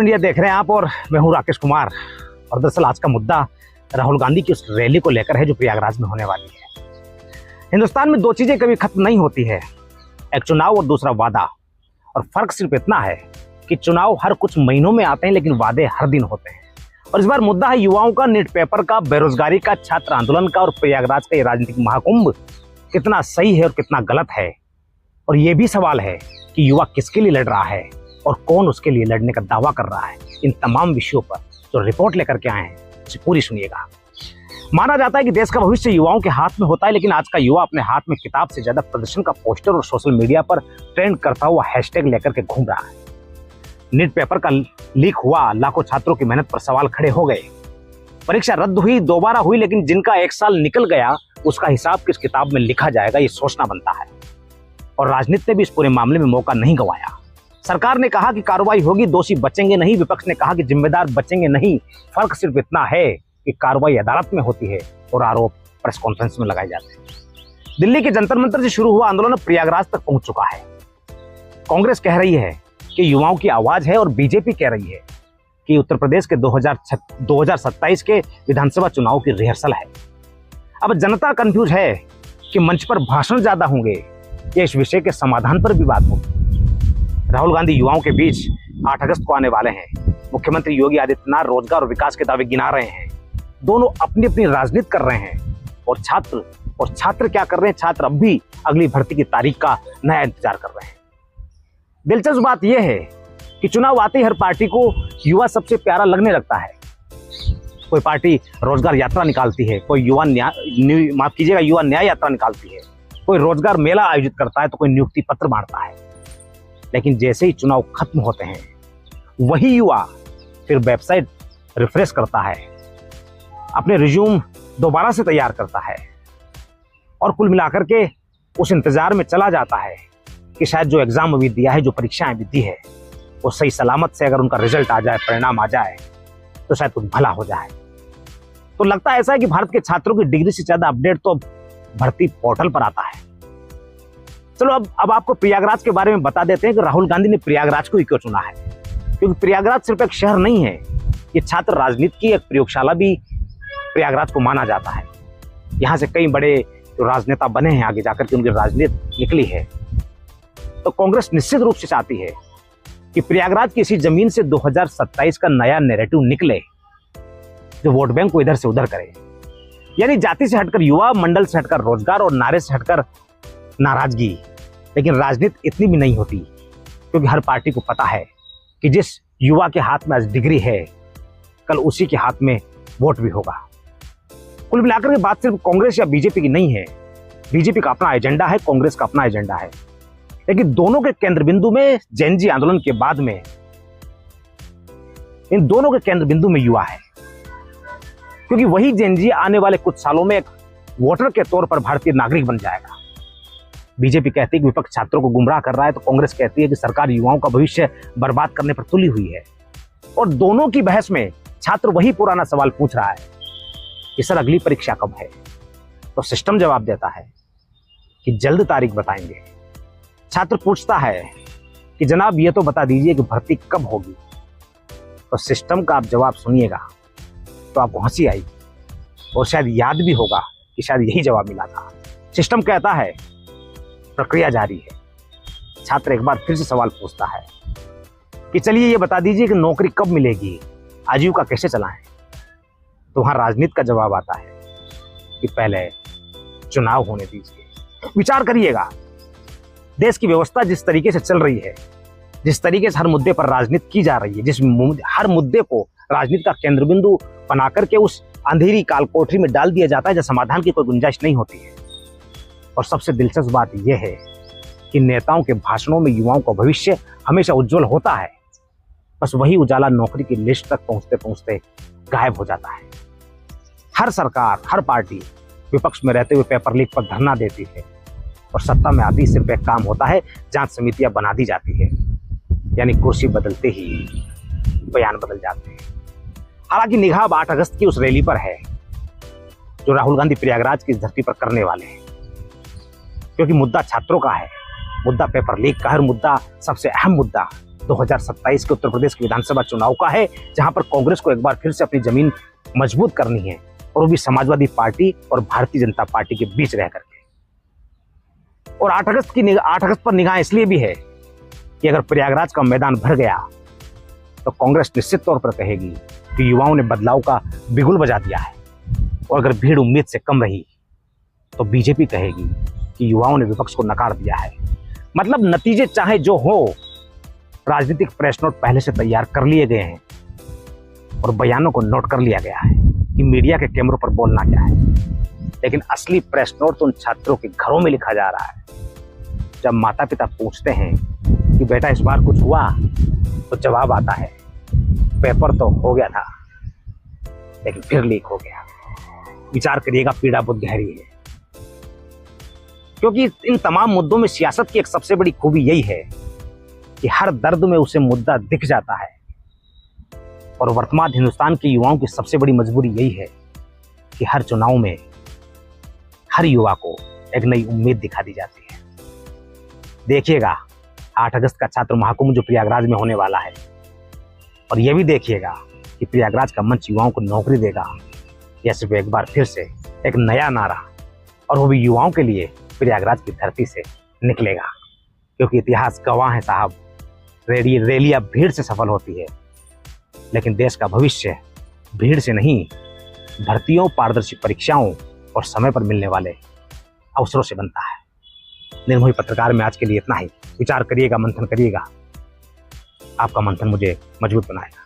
India देख रहे हैं आप और मैं हूं राकेश कुमार। और दरअसल आज का मुद्दा राहुल गांधी की उस रैली को लेकर है जो प्रयागराज में होने वाली है। हिंदुस्तान में दो चीजें कभी खत्म नहीं होती है, एक चुनाव और दूसरा वादा। और फर्क सिर्फ इतना है कि चुनाव हर कुछ महीनों में आते हैं लेकिन वादे हर दिन होते हैं। और इस बार मुद्दा है युवाओं का, नीट पेपर का, बेरोजगारी का, छात्र आंदोलन का और प्रयागराज का ये राजनीतिक महाकुंभ कितना सही है और कितना गलत है। और ये भी सवाल है कि युवा किसके लिए लड़ रहा है और कौन उसके लिए लड़ने का दावा कर रहा है। इन तमाम विषयों पर जो रिपोर्ट लेकर के आए हैं उसे पूरी सुनिएगा। माना जाता है कि देश का भविष्य युवाओं के हाथ में होता है, लेकिन आज का युवा अपने हाथ में किताब से ज्यादा प्रदर्शन का पोस्टर और सोशल मीडिया पर ट्रेंड करता हुआ हैशटैग लेकर के घूम रहा है। नीट पेपर का लीक हुआ, लाखों छात्रों की मेहनत पर सवाल खड़े हो गए। परीक्षा रद्द हुई, दोबारा हुई, लेकिन जिनका एक साल निकल गया उसका हिसाब किस किताब में लिखा जाएगा ये सोचना बनता है। और राजनीति ने भी इस पूरे मामले में मौका नहीं गंवाया। सरकार ने कहा कि कार्रवाई होगी, दोषी बचेंगे नहीं। विपक्ष ने कहा कि जिम्मेदार बचेंगे नहीं। फर्क सिर्फ इतना है कि कार्रवाई अदालत में होती है और आरोप प्रेस कॉन्फ्रेंस में लगाए जाते हैं। दिल्ली के जंतर मंतर से शुरू हुआ आंदोलन प्रयागराज तक पहुंच चुका है। कांग्रेस कह रही है कि युवाओं की आवाज है और बीजेपी कह रही है कि उत्तर प्रदेश के 2027 के विधानसभा चुनाव की रिहर्सल है। अब जनता कंफ्यूज है कि मंच पर भाषण ज्यादा होंगे या इस विषय के समाधान पर भी बात होगी। राहुल गांधी युवाओं के बीच 8 अगस्त को आने वाले हैं। मुख्यमंत्री योगी आदित्यनाथ रोजगार और विकास के दावे गिना रहे हैं। दोनों अपनी अपनी राजनीति कर रहे हैं और छात्र क्या कर रहे हैं? छात्र अब भी अगली भर्ती की तारीख का नया इंतजार कर रहे हैं। दिलचस्प बात यह है कि चुनाव आते ही हर पार्टी को युवा सबसे प्यारा लगने लगता है। कोई पार्टी रोजगार यात्रा निकालती है, कोई युवा न्याय यात्रा निकालती है, कोई रोजगार मेला आयोजित करता है, तो कोई नियुक्ति पत्र बांटता है। लेकिन जैसे ही चुनाव खत्म होते हैं वही युवा फिर वेबसाइट रिफ्रेश करता है, अपने रिज्यूम दोबारा से तैयार करता है और कुल मिलाकर के उस इंतजार में चला जाता है कि शायद जो एग्जाम अभी दिया है, जो परीक्षाएं अभी दी है, वो सही सलामत से अगर उनका रिजल्ट आ जाए, परिणाम आ जाए तो शायद कुछ भला हो जाए। तो लगता ऐसा है कि भारत के छात्रों की डिग्री से ज्यादा अपडेट तो भर्ती पोर्टल पर आता है। चलो अब आपको प्रयागराज के बारे में बता देते हैं कि राहुल गांधी ने प्रयागराज को ही क्यों चुना है। क्योंकि प्रयागराज सिर्फ एक शहर नहीं है, ये छात्र राजनीति की एक प्रयोगशाला भी प्रयागराज को माना जाता है। यहाँ से कई बड़े जो राजनेता बने हैं, आगे जाकर के उनकी राजनीति निकली है। तो कांग्रेस निश्चित रूप से चाहती है कि प्रयागराज की इसी जमीन से 2027 का नया नैरेटिव निकले जो वोट बैंक को इधर से उधर करे। यानी जाति से हटकर युवा, मंडल से हटकर रोजगार और नारे से हटकर नाराजगी। लेकिन राजनीति इतनी भी नहीं होती, क्योंकि हर पार्टी को पता है कि जिस युवा के हाथ में आज डिग्री है, कल उसी के हाथ में वोट भी होगा। कुल मिलाकर के बात सिर्फ कांग्रेस या बीजेपी की नहीं है। बीजेपी का अपना एजेंडा है, कांग्रेस का अपना एजेंडा है, लेकिन दोनों के केंद्र बिंदु में जेन जी आंदोलन के बाद में इन दोनों के केंद्र बिंदु में युवा है। क्योंकि वही जेन जी आने वाले कुछ सालों में एक वोटर के तौर पर भारतीय नागरिक बन जाएगा। बीजेपी कहती है कि विपक्ष छात्रों को गुमराह कर रहा है, तो कांग्रेस कहती है कि सरकार युवाओं का भविष्य बर्बाद करने पर तुली हुई है। और दोनों की बहस में छात्र वही पुराना सवाल पूछ रहा है कि सर अगली परीक्षा कब है? तो सिस्टम जवाब देता है कि जल्द तारीख बताएंगे। छात्र पूछता है कि जनाब ये तो बता दीजिए कि भर्ती कब होगी। तो सिस्टम का आप जवाब सुनिएगा तो आपको हंसी आएगी और शायद याद भी होगा कि शायद यही जवाब मिला था। सिस्टम कहता है प्रक्रिया जारी है। छात्र एक बार फिर से सवाल पूछता है कि चलिए ये बता दीजिए कि नौकरी कब मिलेगी, आजीविका कैसे चलाएं। तो वहां राजनीति का जवाब आता है कि पहले चुनाव होने दीजिए। विचार करिएगा, देश की व्यवस्था जिस तरीके से चल रही है, जिस तरीके से हर मुद्दे पर राजनीति की जा रही है, जिस हर मुद्दे को राजनीति का केंद्र बिंदु बनाकर के उस अंधेरी काल कोठरी में डाल दिया जाता है जहां समाधान की कोई गुंजाइश नहीं होती है। और सबसे दिलचस्प बात यह है कि नेताओं के भाषणों में युवाओं का भविष्य हमेशा उज्जवल होता है, बस वही उजाला नौकरी की लिस्ट तक पहुंचते पहुंचते गायब हो जाता है। हर सरकार, हर पार्टी विपक्ष में रहते हुए पेपर लीक पर धरना देती है और सत्ता में आती सिर्फ एक काम होता है, जांच समितियां बना दी जाती है। यानी कुर्सी बदलते ही बयान बदल जाते हैं। हालांकि निगाह 8 अगस्त की उस रैली पर है जो राहुल गांधी प्रयागराज की धरती पर करने वाले हैं। क्योंकि मुद्दा छात्रों का है, मुद्दा पेपर लीक का है, मुद्दा सबसे अहम मुद्दा 2027 के उत्तर प्रदेश के विधानसभा चुनाव का है, जहां पर कांग्रेस को एक बार फिर से अपनी जमीन मजबूत करनी है, और वो भी समाजवादी पार्टी और भारतीय जनता पार्टी के बीच रह करके। और 8 अगस्त पर निगाह इसलिए भी है कि अगर प्रयागराज का मैदान भर गया तो कांग्रेस निश्चित तौर पर कहेगी कि युवाओं ने बदलाव का बिगुल बजा दिया है, और अगर भीड़ उम्मीद से कम रही तो बीजेपी कहेगी कि युवाओं ने विपक्ष को नकार दिया है। मतलब नतीजे चाहे जो हो, राजनीतिक प्रेस नोट पहले से तैयार कर लिए गए हैं और बयानों को नोट कर लिया गया है कि मीडिया के कैमरों पर बोलना क्या है। लेकिन असली प्रेस नोट तो उन छात्रों के घरों में लिखा जा रहा है। जब माता पिता पूछते हैं कि बेटा इस बार कुछ हुआ, तो जवाब आता है पेपर तो हो गया था लेकिन फिर लीक हो गया। विचार करिएगा, पीड़ा बहुत गहरी है, क्योंकि इन तमाम मुद्दों में सियासत की एक सबसे बड़ी खूबी यही है कि हर दर्द में उसे मुद्दा दिख जाता है। और वर्तमान हिंदुस्तान के युवाओं की सबसे बड़ी मजबूरी यही है कि हर चुनाव में हर युवा को एक नई उम्मीद दिखा दी जाती है। देखिएगा 8 अगस्त का छात्र महाकुंभ जो प्रयागराज में होने वाला है, और यह भी देखिएगा कि प्रयागराज का मंच युवाओं को नौकरी देगा या सिर्फ एक बार फिर से एक नया नारा, और वो भी युवाओं के लिए प्रयागराज की धरती से निकलेगा। क्योंकि इतिहास गवाह है साहब, रैलियां भीड़ से सफल होती है, लेकिन देश का भविष्य भीड़ से नहीं, भर्तियों, पारदर्शी परीक्षाओं और समय पर मिलने वाले अवसरों से बनता है। निर्मोही पत्रकार में आज के लिए इतना ही। विचार करिएगा, मंथन करिएगा, आपका मंथन मुझे मजबूत बनाएगा।